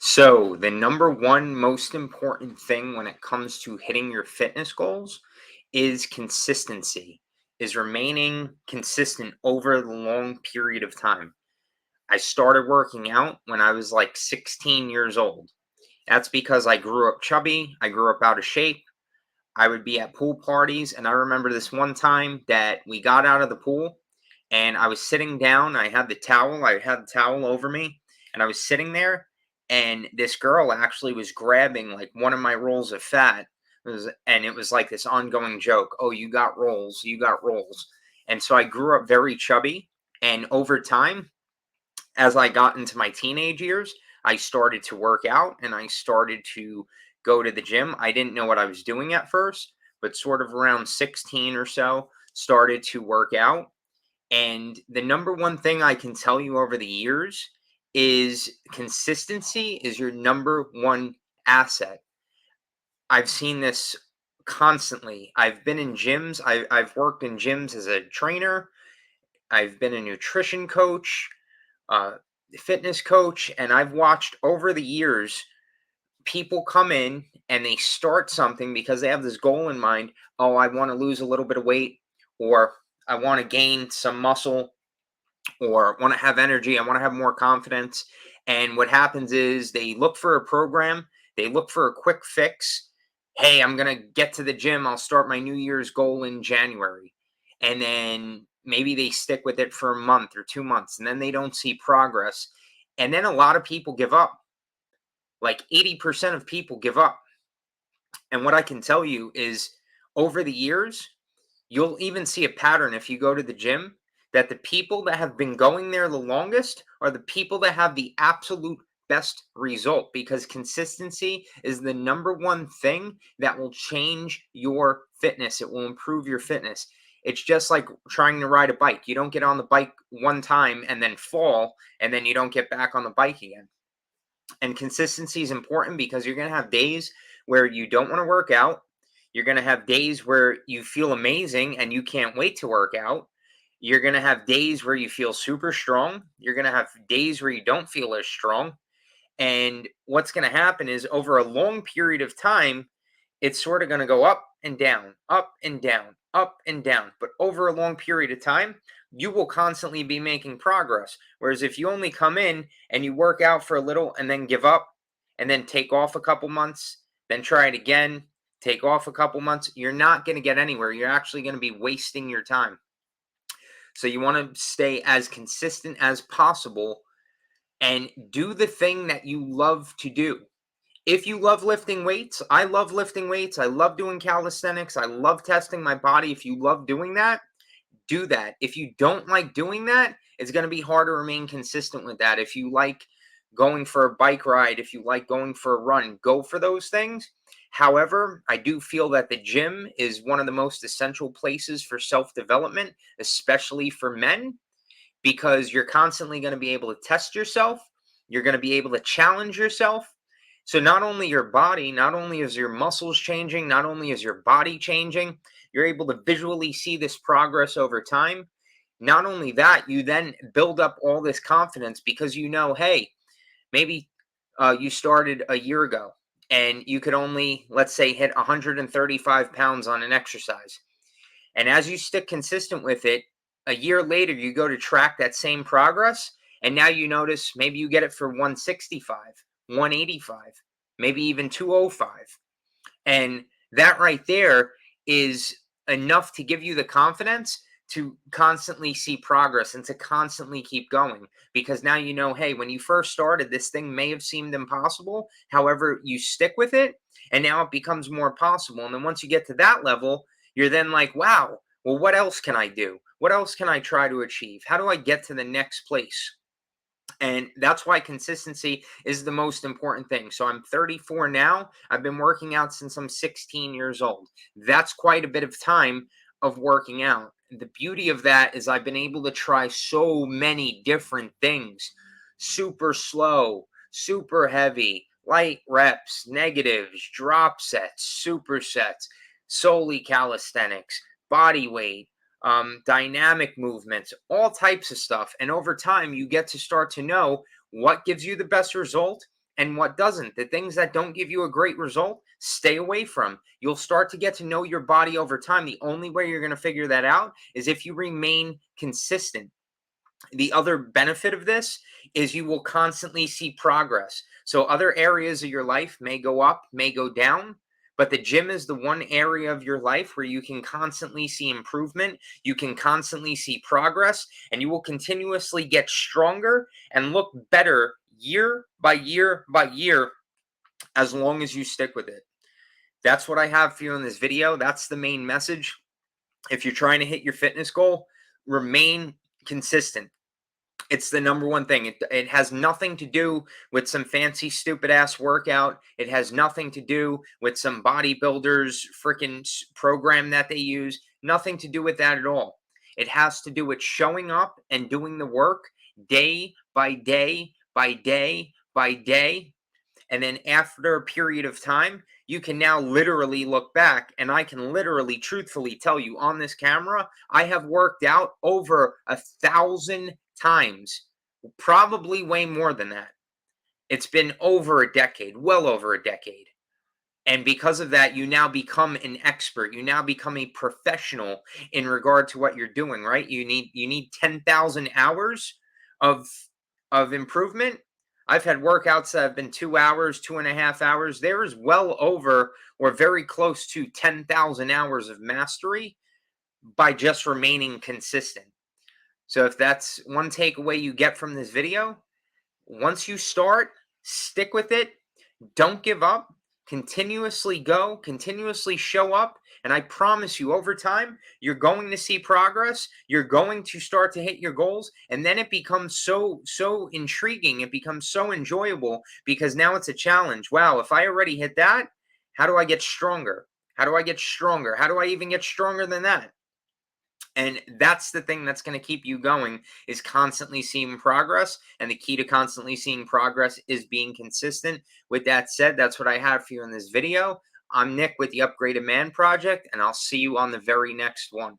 So, the number one most important thing when it comes to hitting your fitness goals is consistency, is remaining consistent over the long period of time. I started working out when I was like 16 years old. That's because I grew up chubby, I grew up out of shape. I would be at pool parties, and I remember this one time that we got out of the pool and I was sitting down. I had the towel over me, and I was sitting there, and this girl actually was grabbing like one of my rolls of fat. And it was like this ongoing joke. Oh, you got rolls, you got rolls. And so I grew up very chubby. And over time, as I got into my teenage years, I started to work out and I started to go to the gym. I didn't know what I was doing at first, but sort of around 16 or so, started to work out. And the number one thing I can tell you over the years is consistency is your number one asset. I've seen this constantly. I've been in gyms, I've worked in gyms as a trainer, I've been a nutrition coach, uh, fitness coach, and I've watched over the years people come in and they start something because they have this goal in mind. Oh, I want to lose a little bit of weight, or I want to gain some muscle, or want to have energy. I want to have more confidence. And what happens is they look for a program, they look for a quick fix. Hey, I'm going to get to the gym. I'll start my New Year's goal in January. And then maybe they stick with it for a month or 2 months, and then they don't see progress. And then a lot of people give up. Like 80% of people give up. And what I can tell you is over the years, you'll even see a pattern if you go to the gym that the people that have been going there the longest are the people that have the absolute best result, because consistency is the number one thing that will change your fitness. It will improve your fitness. It's just like trying to ride a bike. You don't get on the bike one time and then fall, and then you don't get back on the bike again. And consistency is important because you're going to have days where you don't want to work out. You're going to have days where you feel amazing and you can't wait to work out. You're going to have days where you feel super strong. You're going to have days where you don't feel as strong. And what's going to happen is over a long period of time, it's sort of going to go up and down, up and down, up and down. But over a long period of time, you will constantly be making progress. Whereas if you only come in and you work out for a little and then give up and then take off a couple months, then try it again, take off a couple months, you're not going to get anywhere. You're actually going to be wasting your time. So you want to stay as consistent as possible and do the thing that you love to do. If you love lifting weights, I love lifting weights. I love doing calisthenics. I love testing my body. If you love doing that, do that. If you don't like doing that, it's going to be hard to remain consistent with that. If you like going for a bike ride, if you like going for a run, go for those things. However, I do feel that the gym is one of the most essential places for self development, especially for men, because you're constantly going to be able to test yourself. You're going to be able to challenge yourself. So, not only your body, not only is your muscles changing, not only is your body changing, you're able to visually see this progress over time. Not only that, you then build up all this confidence because you know, hey, maybe you started a year ago and you could only, let's say, hit 135 pounds on an exercise. And as you stick consistent with it, a year later, you go to track that same progress. And now you notice maybe you get it for 165, 185, maybe even 205. And that right there is enough to give you the confidence to constantly see progress and to constantly keep going, because now you know, hey, when you first started, this thing may have seemed impossible. However, you stick with it and now it becomes more possible. And then once you get to that level, you're then like, wow, well, what else can I do? What else can I try to achieve? How do I get to the next place? And that's why consistency is the most important thing. So I'm 34 now. I've been working out since I'm 16 years old. That's quite a bit of time of working out. The beauty of that is I've been able to try so many different things: super slow, super heavy, light reps, negatives, drop sets, supersets, solely calisthenics, body weight, dynamic movements, all types of stuff. And over time, you get to start to know what gives you the best result and what doesn't. The things that don't give you a great result, stay away from. You'll start to get to know your body over time. The only way you're going to figure that out is if you remain consistent. The other benefit of this is you will constantly see progress. So other areas of your life may go up, may go down, but the gym is the one area of your life where you can constantly see improvement, you can constantly see progress, and you will continuously get stronger and look better year by year by year as long as you stick with it. That's what I have for you in this video. That's the main message. If you're trying to hit your fitness goal, remain consistent. It's the number one thing. It has nothing to do with some fancy, stupid ass workout. It has nothing to do with some bodybuilders' freaking program that they use. Nothing to do with that at all. It has to do with showing up and doing the work day by day by day by day. And then after a period of time, you can now literally look back, and I can literally, truthfully tell you on this camera, I have worked out over 1,000 times, probably way more than that. It's been over a decade, well over a decade. And because of that, you now become an expert. You now become a professional in regard to what you're doing, right? You need 10,000 hours of improvement. I've had workouts that have been 2 hours, 2.5 hours. There is well over or very close to 10,000 hours of mastery by just remaining consistent. So if that's one takeaway you get from this video, once you start, stick with it. Don't give up. Continuously go, continuously show up. And I promise you, over time, you're going to see progress. You're going to start to hit your goals. And then it becomes so intriguing. It becomes so enjoyable because now it's a challenge. Wow, if I already hit that, how do I get stronger? How do I get stronger? How do I even get stronger than that? And that's the thing that's going to keep you going, is constantly seeing progress. And the key to constantly seeing progress is being consistent. With that said, that's what I have for you in this video. I'm Nick with the Upgraded Man Project, and I'll see you on the very next one.